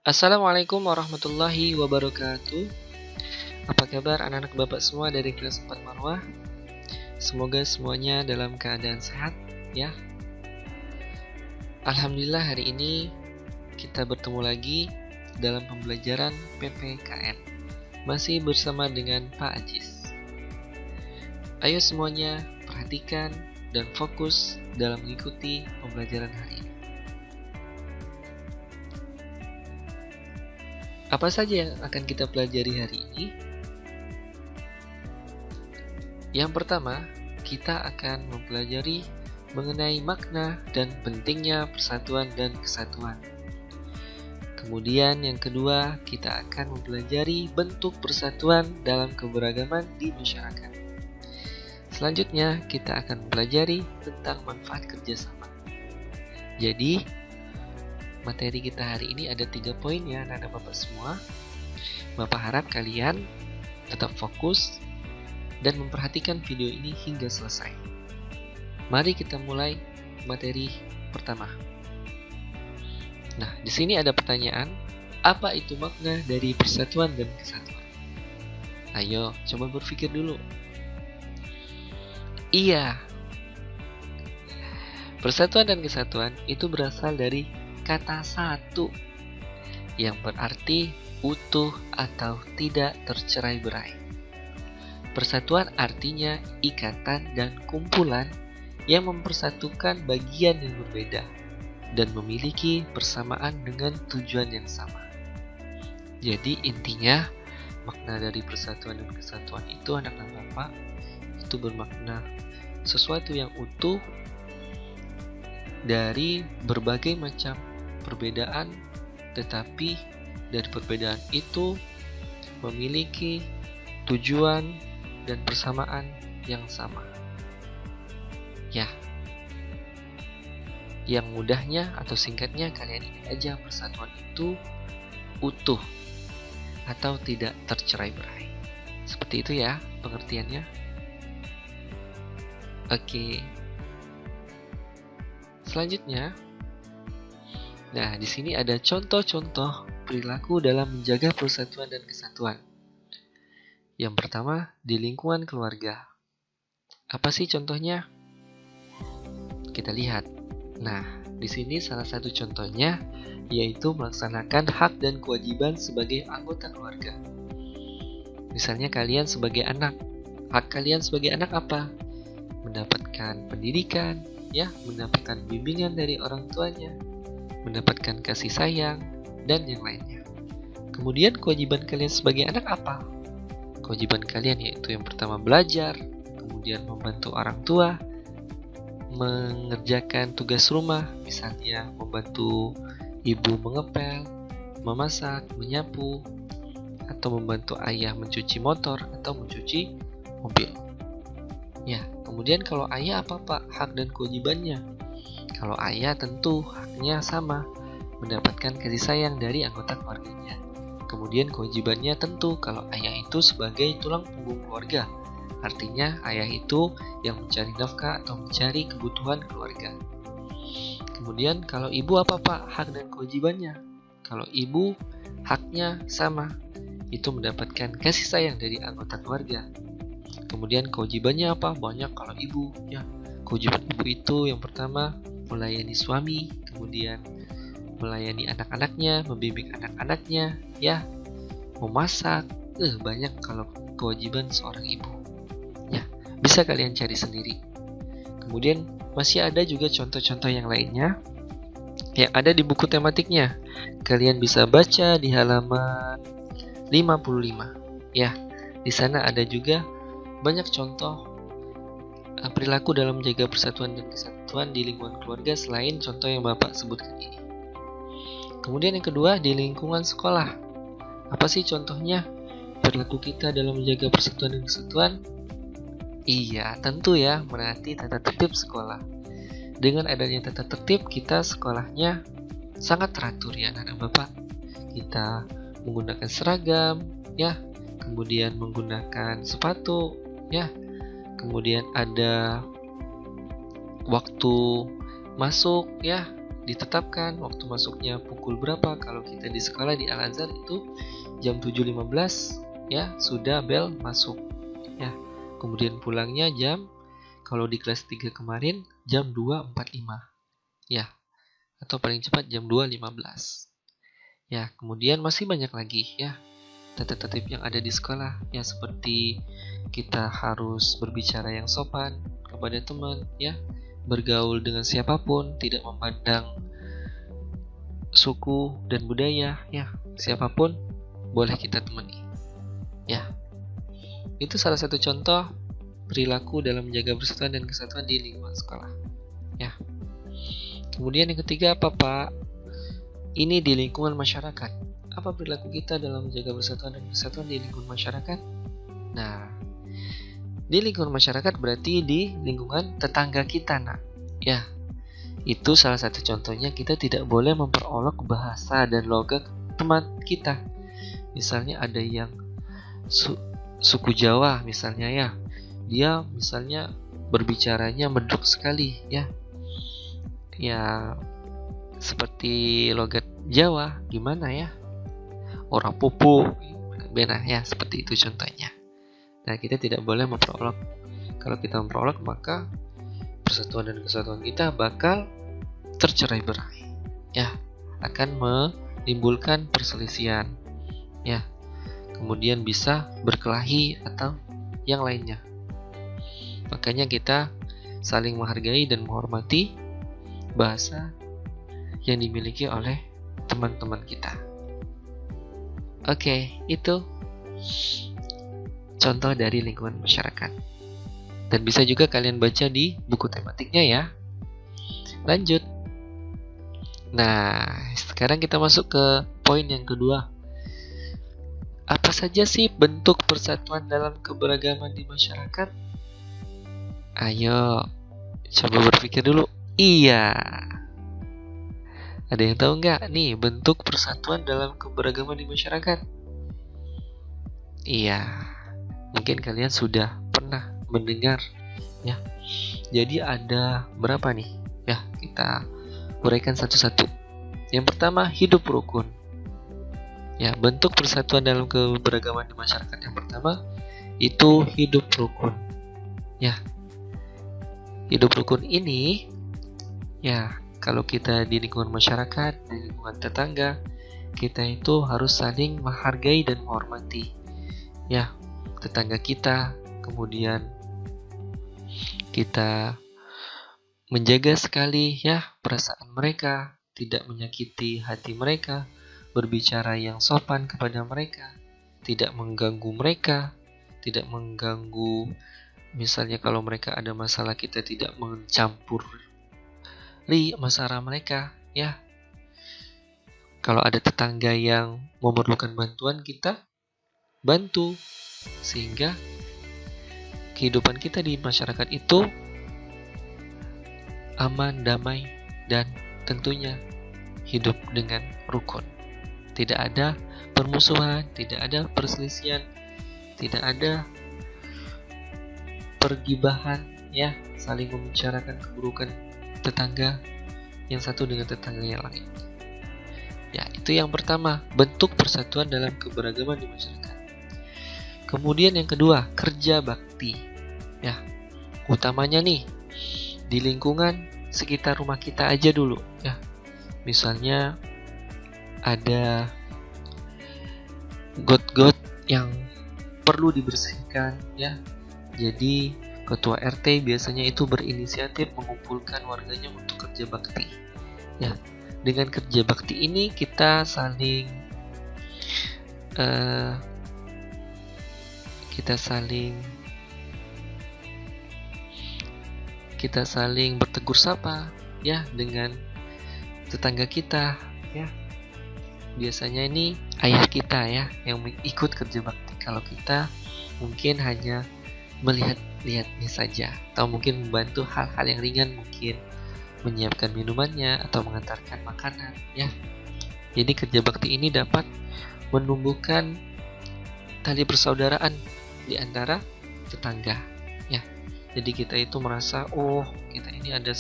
Assalamualaikum warahmatullahi wabarakatuh. Apa kabar anak-anak bapak semua dari kelas 4 Marwah? Semoga semuanya dalam keadaan sehat ya. Alhamdulillah hari ini kita bertemu lagi dalam pembelajaran PPKN. Masih bersama dengan Pak Ajis. Ayo semuanya perhatikan dan fokus dalam mengikuti pembelajaran hari ini. Apa saja yang akan kita pelajari hari ini? Yang pertama, kita akan mempelajari mengenai makna dan pentingnya persatuan dan kesatuan. Kemudian yang kedua, kita akan mempelajari bentuk persatuan dalam keberagaman di masyarakat. Selanjutnya, kita akan mempelajari tentang manfaat kerjasama. Jadi, materi kita hari ini ada 3 poin ya anak-anak bapak semua. Bapak harap kalian tetap fokus dan memperhatikan video ini hingga selesai. Mari kita mulai materi pertama. Nah, di sini ada pertanyaan, apa itu makna dari persatuan dan kesatuan? Ayo, coba berpikir dulu. Iya, persatuan dan kesatuan itu berasal dari kata satu yang berarti utuh atau tidak tercerai-berai. Persatuan artinya ikatan dan kumpulan yang mempersatukan bagian yang berbeda dan memiliki persamaan dengan tujuan yang sama. Jadi intinya makna dari persatuan dan kesatuan itu anak-anak bapak itu bermakna sesuatu yang utuh dari berbagai macam perbedaan, tetapi dari perbedaan itu memiliki tujuan dan persamaan yang sama. Ya, yang mudahnya atau singkatnya kalian ini aja, persatuan itu utuh atau tidak tercerai-berai. Seperti itu ya pengertiannya. Oke. Selanjutnya, nah di sini ada contoh-contoh perilaku dalam menjaga persatuan dan kesatuan. Yang pertama, di lingkungan keluarga. Apa sih contohnya? Kita lihat. Nah, di sini salah satu contohnya yaitu melaksanakan hak dan kewajiban sebagai anggota keluarga. Misalnya kalian sebagai anak, hak kalian sebagai anak apa? Mendapatkan pendidikan, ya, mendapatkan bimbingan dari orang tuanya, mendapatkan kasih sayang, dan yang lainnya. Kemudian kewajiban kalian sebagai anak apa? Kewajiban kalian yaitu yang pertama belajar, kemudian membantu orang tua, mengerjakan tugas rumah, misalnya membantu ibu mengepel, memasak, menyapu, atau membantu ayah mencuci motor atau mencuci mobil. Ya, kemudian kalau ayah apa Pak hak dan kewajibannya? Kalau ayah tentu haknya sama, mendapatkan kasih sayang dari anggota keluarganya. Kemudian kewajibannya tentu kalau ayah itu sebagai tulang punggung keluarga. Artinya ayah itu yang mencari nafkah atau mencari kebutuhan keluarga. Kemudian kalau ibu apa Pak hak dan kewajibannya? Kalau ibu haknya sama, itu mendapatkan kasih sayang dari anggota keluarga. Kemudian kewajibannya apa? Banyak kalau ibu ya. Kewajiban ibu itu yang pertama melayani suami, kemudian melayani anak-anaknya, membimbing anak-anaknya, ya, memasak. Banyak kalau kewajiban seorang ibu. Ya, bisa kalian cari sendiri. Kemudian masih ada juga contoh-contoh yang lainnya yang ada di buku tematiknya. Kalian bisa baca di halaman 55. Ya, di sana ada juga banyak contoh perilaku dalam menjaga persatuan dan kesatuan di lingkungan keluarga selain contoh yang Bapak sebutkan ini. Kemudian yang kedua, di lingkungan sekolah. Apa sih contohnya perilaku kita dalam menjaga persatuan dan kesatuan? Iya, tentu ya, menaati tata tertib sekolah. Dengan adanya tata tertib, kita sekolahnya sangat teratur ya anak-anak Bapak. Kita menggunakan seragam, ya, kemudian menggunakan sepatu, ya, kemudian ada waktu masuk, ya, ditetapkan waktu masuknya pukul berapa. Kalau kita di sekolah di Al-Azhar itu jam 7.15 ya, sudah bel masuk ya. Kemudian pulangnya kalau di kelas 3 kemarin jam 2.45 ya, atau paling cepat jam 2.15 ya. Kemudian masih banyak lagi ya tertib yang ada di sekolah ya, seperti kita harus berbicara yang sopan kepada teman ya, bergaul dengan siapapun, tidak memandang suku dan budaya ya, siapapun boleh kita temani ya. Itu salah satu contoh perilaku dalam menjaga persatuan dan kesatuan di lingkungan sekolah ya. Kemudian yang ketiga apa Pak? Ini di lingkungan masyarakat. Apa perilaku kita dalam menjaga persatuan dan kesatuan di lingkungan masyarakat? Nah, di lingkungan masyarakat berarti di lingkungan tetangga kita, nak. Ya, itu salah satu contohnya, kita tidak boleh memperolok bahasa dan logat teman kita. Misalnya ada yang suku Jawa misalnya ya, dia misalnya berbicaranya medok sekali ya. Ya, seperti logat Jawa, gimana ya? Orang pupu, benar ya, seperti itu contohnya. Nah, kita tidak boleh memperolok. Kalau kita memperolok, maka persatuan dan kesatuan kita bakal tercerai-berai. Ya, akan menimbulkan perselisihan. Ya, kemudian bisa berkelahi atau yang lainnya. Makanya kita saling menghargai dan menghormati bahasa yang dimiliki oleh teman-teman kita. Oke, itu contoh dari lingkungan masyarakat. Dan bisa juga kalian baca di buku tematiknya ya. Lanjut. Nah, sekarang kita masuk ke poin yang kedua. Apa saja sih bentuk persatuan dalam keberagaman di masyarakat? Ayo, coba berpikir dulu. Iya. Ada yang tahu nggak nih bentuk persatuan dalam keberagaman di masyarakat? Iya, mungkin kalian sudah pernah mendengar ya. Jadi ada berapa nih? Ya, kita uraikan satu-satu. Yang pertama, hidup rukun. Ya, bentuk persatuan dalam keberagaman di masyarakat yang pertama itu hidup rukun. Ya, hidup rukun ini ya, kalau kita di lingkungan masyarakat, di lingkungan tetangga, kita itu harus saling menghargai dan menghormati ya tetangga kita. Kemudian kita menjaga sekali ya perasaan mereka, tidak menyakiti hati mereka, berbicara yang sopan kepada mereka, tidak mengganggu mereka, tidak mengganggu. Misalnya kalau mereka ada masalah, kita tidak mencampuri masalah mereka ya. Kalau ada tetangga yang memerlukan bantuan, kita bantu, sehingga kehidupan kita di masyarakat itu aman, damai, dan tentunya hidup dengan rukun. Tidak ada permusuhan, tidak ada perselisihan, tidak ada pergibahan ya, saling membicarakan keburukan tetangga yang satu dengan tetangga yang lain. Ya, itu yang pertama, bentuk persatuan dalam keberagaman di masyarakat. Kemudian yang kedua, kerja bakti. Ya, utamanya nih di lingkungan sekitar rumah kita aja dulu ya. Misalnya ada got-got yang perlu dibersihkan ya. Jadi ketua RT biasanya itu berinisiatif mengumpulkan warganya untuk kerja bakti. Ya, dengan kerja bakti ini kita saling bertegur sapa ya dengan tetangga kita ya. Biasanya ini ayah kita ya yang ikut kerja bakti. Kalau kita mungkin hanya melihat-lihatnya saja, atau mungkin membantu hal-hal yang ringan, mungkin menyiapkan minumannya atau mengantarkan makanan ya. Jadi kerja bakti ini dapat menumbuhkan tali persaudaraan di antara tetangga ya. Jadi kita itu merasa, oh kita ini ada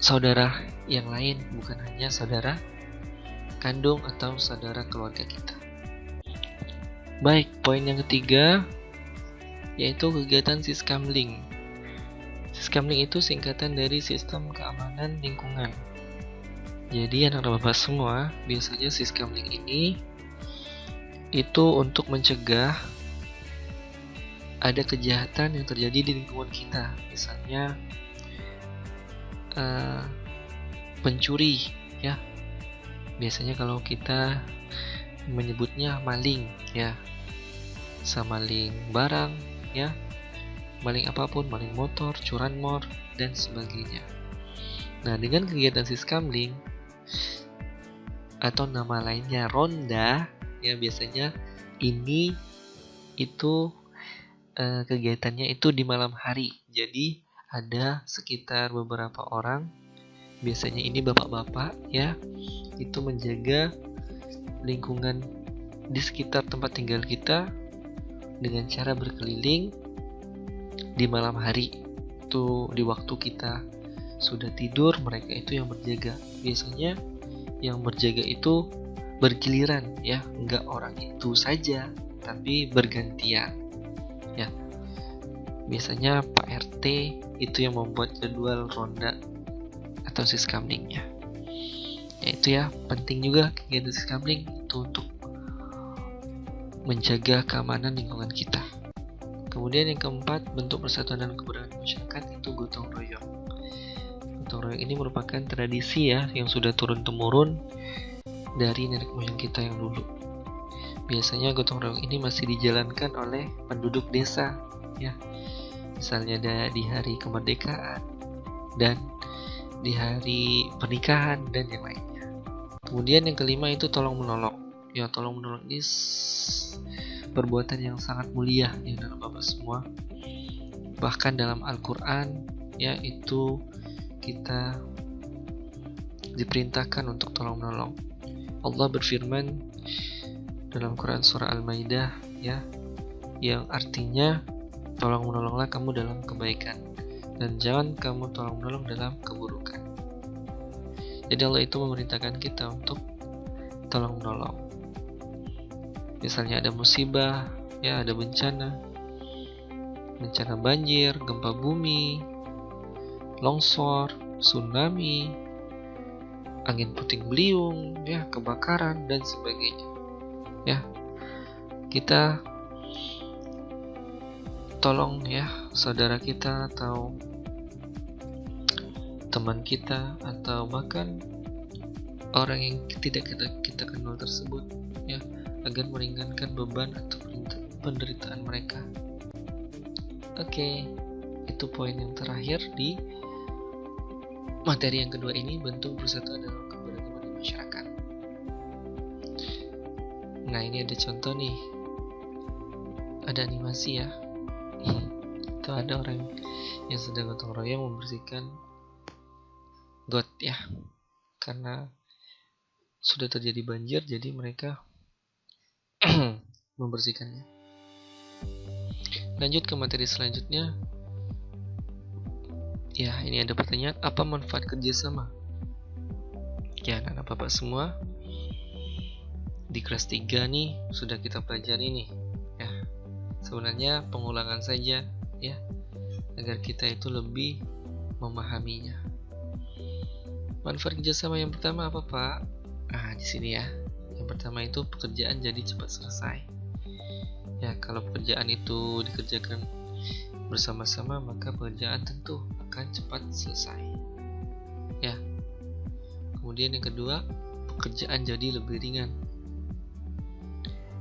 saudara yang lain, bukan hanya saudara kandung atau saudara keluarga kita. Baik, poin yang ketiga yaitu kegiatan Siskamling. Siskamling itu singkatan dari Sistem Keamanan Lingkungan. Jadi anak-anak bapak semua, biasanya Siskamling ini itu untuk mencegah ada kejahatan yang terjadi di lingkungan kita. Misalnya pencuri, ya. Biasanya kalau kita menyebutnya maling, ya. Maling barang, ya. Maling apapun, maling motor, curanmor, dan sebagainya. Nah, dengan kegiatan Siskamling atau nama lainnya ronda, ya biasanya ini itu kegiatannya itu di malam hari. Jadi ada sekitar beberapa orang, biasanya ini bapak-bapak, ya, itu menjaga lingkungan di sekitar tempat tinggal kita dengan cara berkeliling di malam hari. Itu di waktu kita sudah tidur, mereka itu yang berjaga. Biasanya yang berjaga itu bergiliran, ya, enggak orang itu saja, tapi bergantian, ya. Biasanya Pak RT itu yang membuat jadwal ronda atau Siskamlingnya. Ya itu ya, penting juga kegiatan Siskamling itu untuk menjaga keamanan lingkungan kita. Kemudian yang keempat, bentuk persatuan dan keberagaman masyarakat itu gotong royong. Gotong royong ini merupakan tradisi, ya, yang sudah turun-temurun dari nenek moyang kita yang dulu. Biasanya gotong royong ini masih dijalankan oleh penduduk desa, ya. Misalnya di hari kemerdekaan dan di hari pernikahan dan yang lainnya. Kemudian yang kelima itu tolong menolong. Ya, tolong menolong ini perbuatan yang sangat mulia, ya, dalam Bapak semua. Bahkan dalam Al-Quran, ya, itu kita diperintahkan untuk tolong menolong. Allah berfirman dalam Quran surah Al-Maidah, ya, yang artinya tolong menolonglah kamu dalam kebaikan dan jangan kamu tolong menolong dalam keburukan. Jadi Allah itu memerintahkan kita untuk tolong menolong. Misalnya ada musibah, ya, ada bencana banjir, gempa bumi, longsor, tsunami, angin puting beliung, ya, kebakaran dan sebagainya. Ya, kita tolong, ya, saudara kita atau teman kita atau bahkan orang yang tidak kita kenal tersebut, ya, agar meringankan beban atau penderitaan mereka. Oke, itu poin yang terakhir di materi yang kedua ini, bentuk persatuan dalam keberagaman di masyarakat. Nah, ini ada contoh nih, ada animasi, ya. Itu ada orang yang sedang gotong royong membersihkan got, ya, karena sudah terjadi banjir, jadi mereka membersihkannya. Lanjut ke materi selanjutnya. Ya, ini ada pertanyaan, apa manfaat kerjasama? Ya, anak-anak bapak semua, di kelas 3 nih sudah kita pelajari nih, ya. Sebenarnya pengulangan saja, ya, agar kita itu lebih memahaminya. Manfaat kerjasama yang pertama apa, Pak? Nah, di sini, ya. Yang pertama itu pekerjaan jadi cepat selesai. Ya, kalau pekerjaan itu dikerjakan bersama-sama, maka pekerjaan tentu akan cepat selesai. Ya. Kemudian yang kedua, pekerjaan jadi lebih ringan.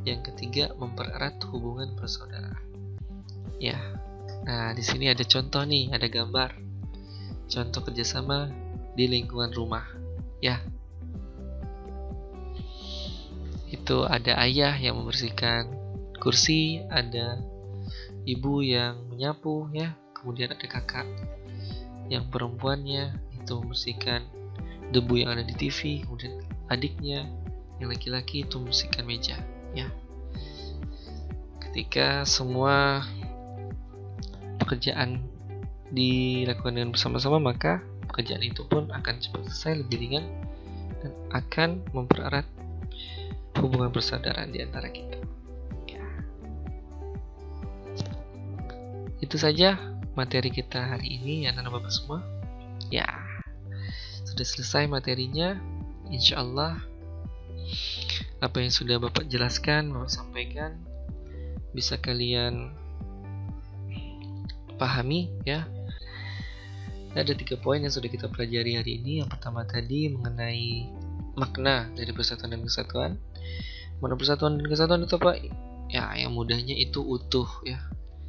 Yang ketiga, mempererat hubungan persaudaraan. Ya. Nah, di sini ada contoh nih, ada gambar. Contoh kerjasama di lingkungan rumah. Ya. Itu ada ayah yang membersihkan kursi, ada ibu yang menyapu, ya. Kemudian ada kakak yang perempuannya itu membersihkan debu yang ada di TV, kemudian adiknya yang laki-laki itu membersihkan meja, ya. Ketika semua pekerjaan dilakukan dengan bersama-sama, maka pekerjaan itu pun akan cepat selesai, lebih ringan, dan akan mempererat hubungan persaudaraan di antara kita. Ya. Itu saja materi kita hari ini ya anak-anak Bapak semua. Ya, sudah selesai materinya. Insya Allah apa yang sudah Bapak jelaskan, Bapak sampaikan bisa kalian pahami ya. Ada 3 poin yang sudah kita pelajari hari ini. Yang pertama tadi mengenai makna dari persatuan dan kesatuan. Mana persatuan dan kesatuan itu apa? Ya, yang mudahnya itu utuh ya.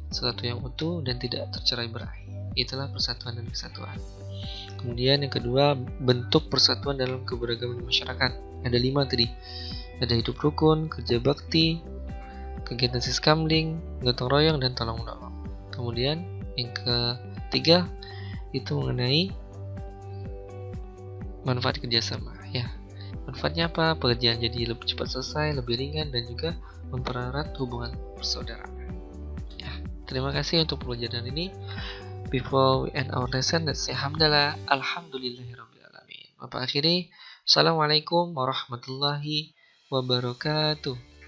Sesuatu yang utuh dan tidak tercerai-berai. Itulah persatuan dan kesatuan. Kemudian yang kedua, bentuk persatuan dalam keberagaman masyarakat. Ada 5 tadi. Ada hidup rukun, kerja bakti, kegiatan siskamling, gotong royong, dan tolong menolong. Kemudian yang ketiga itu mengenai manfaat kerjasama ya. Manfaatnya apa? Pekerjaan jadi lebih cepat selesai, lebih ringan, dan juga mempererat hubungan persaudaraan ya. Terima kasih untuk pelajaran ini. Before we end our lesson, let's say hamdalah, alhamdulillahirabbil alamin. Bapak akhiri, assalamualaikum warahmatullahi wabarakatuh.